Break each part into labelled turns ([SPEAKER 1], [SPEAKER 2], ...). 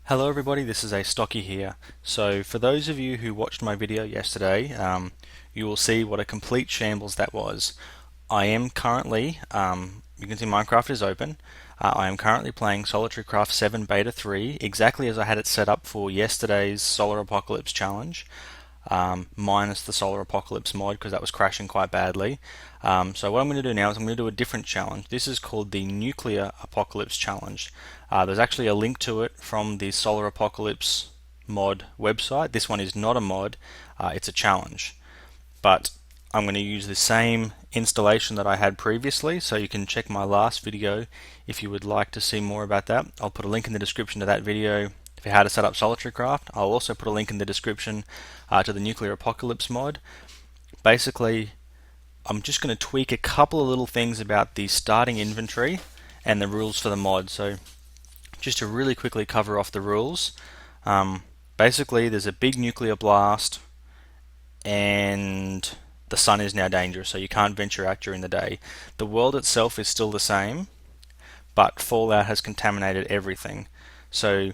[SPEAKER 1] Hello everybody, this is Astocky here. So for those of you who watched my video yesterday, you will see what a complete shambles that was. I am currently, you can see Minecraft is open. I am currently playing Solitary Craft 7 Beta 3 exactly as I had it set up for yesterday's Solar Apocalypse challenge. Minus the Solar Apocalypse mod because that was crashing quite badly. So what I'm going to do now is I'm going to do a different challenge. This is called the Nuclear Apocalypse Challenge. There's actually a link to it from the Solar Apocalypse mod website. This one is not a mod, it's a challenge. But I'm going to use the same installation that I had previously, so you can check my last video if you would like to see more about that. I'll put a link in the description to that video for how to set up Solitary Craft. I'll also put a link in the description to the Nuclear Apocalypse mod. Basically, I'm just going to tweak a couple of little things about the starting inventory and the rules for the mod. So just to really quickly cover off the rules, basically there's a big nuclear blast and the sun is now dangerous, so you can't venture out during the day. The world itself is still the same, but fallout has contaminated everything. So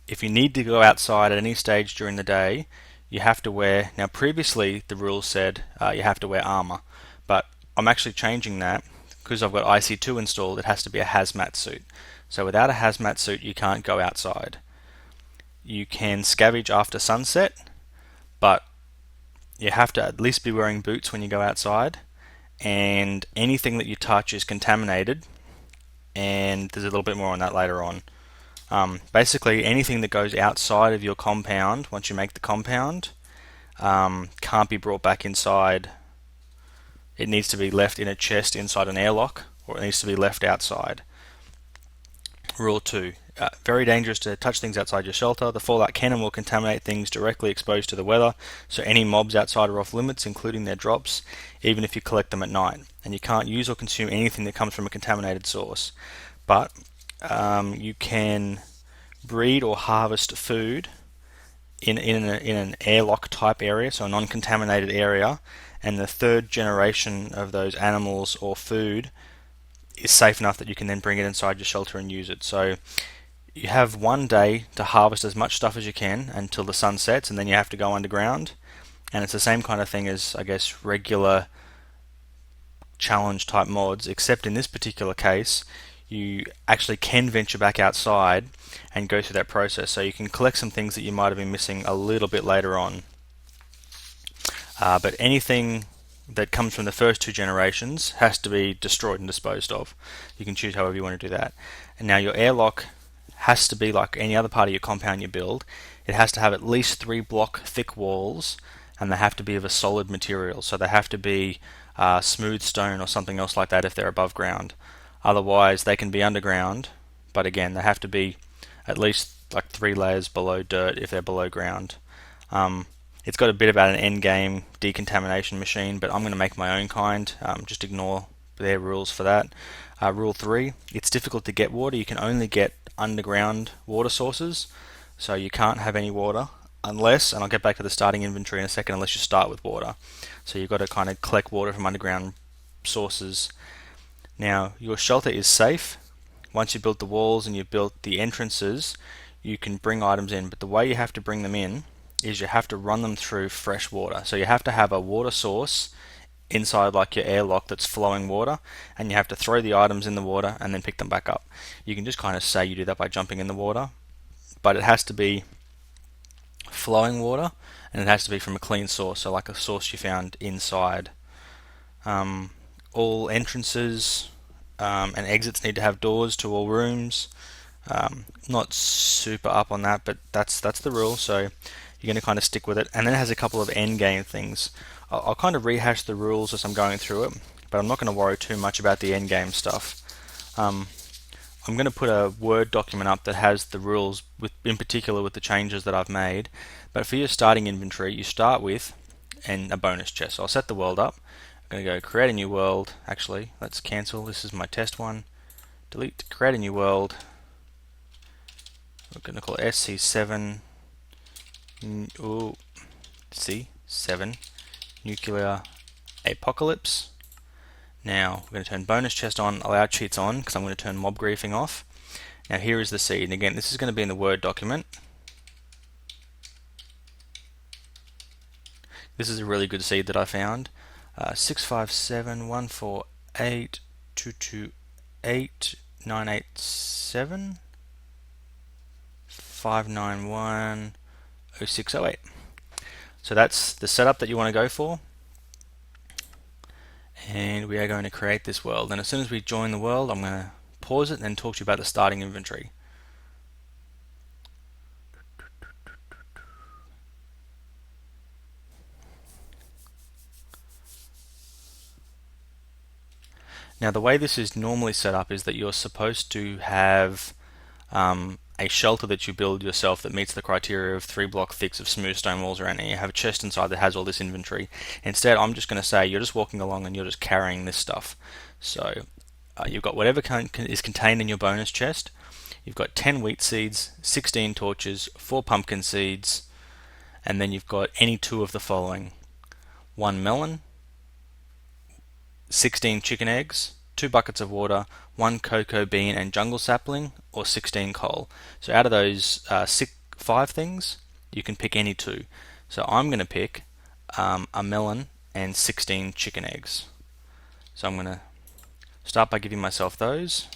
[SPEAKER 1] if you need to go outside at any stage during the day, you have to wear, now previously the rules said you have to wear armor, but I'm actually changing that because I've got IC2 installed. It has to be a hazmat suit. So without a hazmat suit you can't go outside. You can scavenge after sunset, but you have to at least be wearing boots when you go outside, and anything that you touch is contaminated, and there's a little bit more on that later on. Basically anything that goes outside of your compound, once you make the compound, can't be brought back inside. It needs to be left in a chest inside an airlock, or it needs to be left outside. Rule 2. Very dangerous to touch things outside your shelter. The fallout can and will contaminate things directly exposed to the weather, so any mobs outside are off limits, including their drops, even if you collect them at night. And you can't use or consume anything that comes from a contaminated source. But you can breed or harvest food in an airlock type area, so a non-contaminated area, and the third generation of those animals or food is safe enough that you can then bring it inside your shelter and use it. So you have one day to harvest as much stuff as you can until the sun sets, and then you have to go underground. And it's the same kind of thing as, I guess, regular challenge type mods, except in this particular case you actually can venture back outside and go through that process, so you can collect some things that you might have been missing a little bit later on. But anything that comes from the first two generations has to be destroyed and disposed of. You can choose however you want to do that. And now your airlock has to be like any other part of your compound you build. It has to have at least 3 block thick walls, and they have to be of a solid material, so they have to be smooth stone or something else like that if they're above ground. Otherwise they can be underground, but again they have to be at least like 3 layers below dirt if they're below ground. It's got a bit about an end game decontamination machine, but I'm going to make my own kind. Just ignore their rules for that. Rule 3, it's difficult to get water. You can only get underground water sources, so you can't have any water unless, and I'll get back to the starting inventory in a second, unless you start with water. So you've got to kind of collect water from underground sources. Now your shelter is safe. Once you've built the walls and you've built the entrances, you can bring items in, but the way you have to bring them in is you have to run them through fresh water. So you have to have a water source inside like your airlock that's flowing water, and you have to throw the items in the water and then pick them back up. You can just kind of say you do that by jumping in the water, but it has to be flowing water, and it has to be from a clean source, so like a source you found inside. All entrances and exits need to have doors to all rooms. Not super up on that, but that's the rule, so you're going to kind of stick with it. And then it has a couple of end game things. I'll kind of rehash the rules as I'm going through it, but I'm not going to worry too much about the end game stuff. I'm going to put a Word document up that has the rules, in particular with the changes that I've made. But for your starting inventory, you start with a bonus chest. So I'll set the world up. I'm going to go create a new world. Actually, let's cancel. This is my test one. Delete, create a new world. We're going to call it SC7. C7 Nuclear Apocalypse. Now we're going to turn bonus chest on, allow cheats on, because I'm going to turn mob griefing off. Now here is the seed, and again this is going to be in the Word document. This is a really good seed that I found. 657-148-228-987 591-0608. So that's the setup that you want to go for. And we are going to create this world. And as soon as we join the world, I'm going to pause it and then talk to you about the starting inventory. Now the way this is normally set up is that you're supposed to have a shelter that you build yourself that meets the criteria of 3 block thicks of smooth stone walls around it. You have a chest inside that has all this inventory. Instead, I'm just going to say you're just walking along and you're just carrying this stuff. So you've got whatever is contained in your bonus chest. You've got 10 wheat seeds, 16 torches, 4 pumpkin seeds, and then you've got any 2 of the following: 1 melon, 16 chicken eggs, 2 buckets of water, 1 cocoa bean and jungle sapling, or 16 coal. So out of those 5 things, you can pick any 2. So I'm going to pick a melon and 16 chicken eggs. So I'm going to start by giving myself those.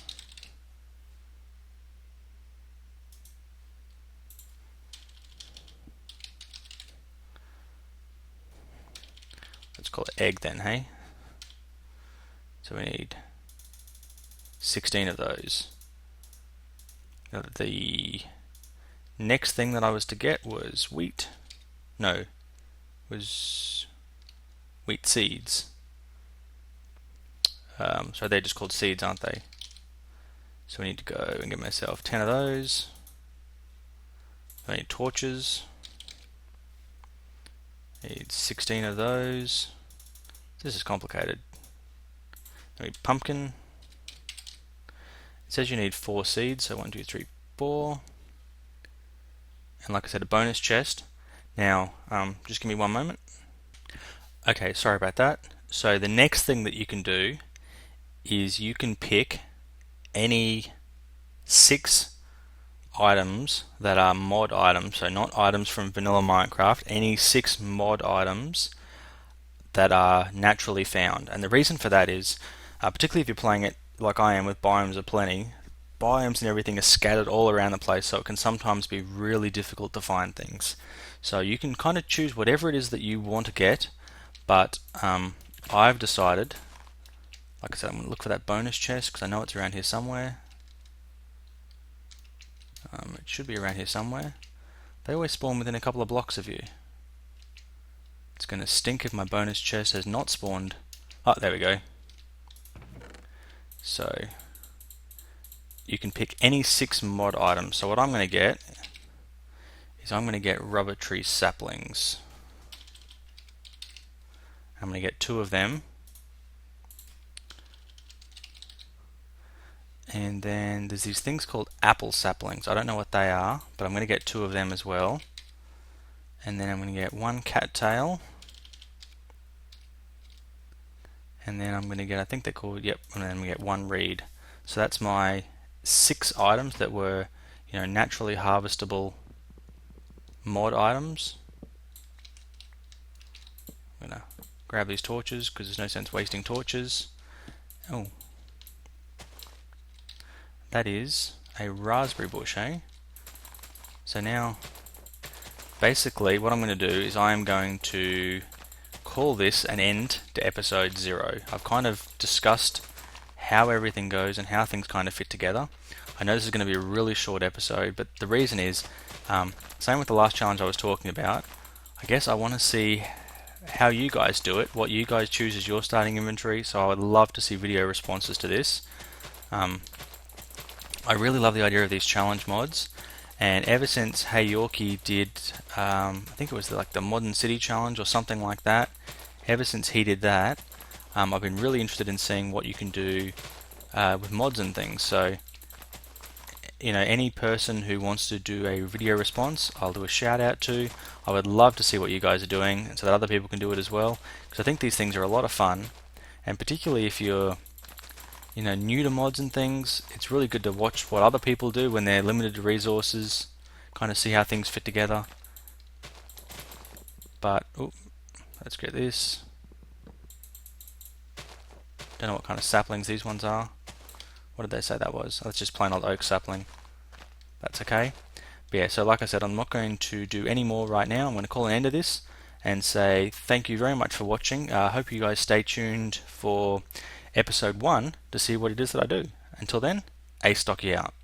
[SPEAKER 1] Let's call it egg then, hey? So we need 16 of those. Now the next thing that I was to get was wheat. No, was wheat seeds. So they're just called seeds, aren't they? So we need to go and get myself 10 of those. I need torches. I need 16 of those. This is complicated. I need pumpkin. It says you need 4 seeds, so 1, 2, 3, 4. And like I said, a bonus chest. Now, just give me one moment. Okay, sorry about that. So the next thing that you can do is you can pick any 6 items that are mod items, so not items from vanilla Minecraft, any 6 mod items that are naturally found. And the reason for that is, particularly if you're playing it like I am with biomes aplenty, biomes and everything are scattered all around the place, so it can sometimes be really difficult to find things. So you can kind of choose whatever it is that you want to get, but I've decided, like I said, I'm going to look for that bonus chest because I know it's around here somewhere. It should be around here somewhere. They always spawn within a couple of blocks of you. It's going to stink if my bonus chest has not spawned. Oh, there we go. So you can pick any 6 mod items. So what I'm going to get is I'm going to get rubber tree saplings. I'm going to get 2 of them. And then there's these things called apple saplings. I don't know what they are, but I'm going to get 2 of them as well. And then I'm going to get 1 cattail. And then I'm going to get, I think they're called, yep, and then I'm going to get 1 reed. So that's my 6 items that were, naturally harvestable mod items. I'm going to grab these torches because there's no sense wasting torches. Oh, that is a raspberry bush, eh? So now, basically what I'm going to do is I am going to call this an end to episode 0. I've kind of discussed how everything goes and how things kind of fit together. I know this is going to be a really short episode, but the reason is, same with the last challenge I was talking about, I guess I want to see how you guys do it, what you guys choose as your starting inventory, so I would love to see video responses to this. I really love the idea of these challenge mods, and ever since Hey Yorkie did, I think it was like the Modern City Challenge or something like that, ever since he did that, I've been really interested in seeing what you can do with mods and things. So, any person who wants to do a video response, I'll do a shout out to. I would love to see what you guys are doing so that other people can do it as well, because I think these things are a lot of fun, and particularly if you're new to mods and things, it's really good to watch what other people do when they're limited to resources, kind of see how things fit together. But let's get this. Don't know what kind of saplings these ones are. What did they say that was? Oh, it's just plain old oak sapling. That's okay. But yeah, so like I said, I'm not going to do any more right now. I'm going to call an end to this and say thank you very much for watching. I hope you guys stay tuned for episode 1 to see what it is that I do. Until then, Astocky out.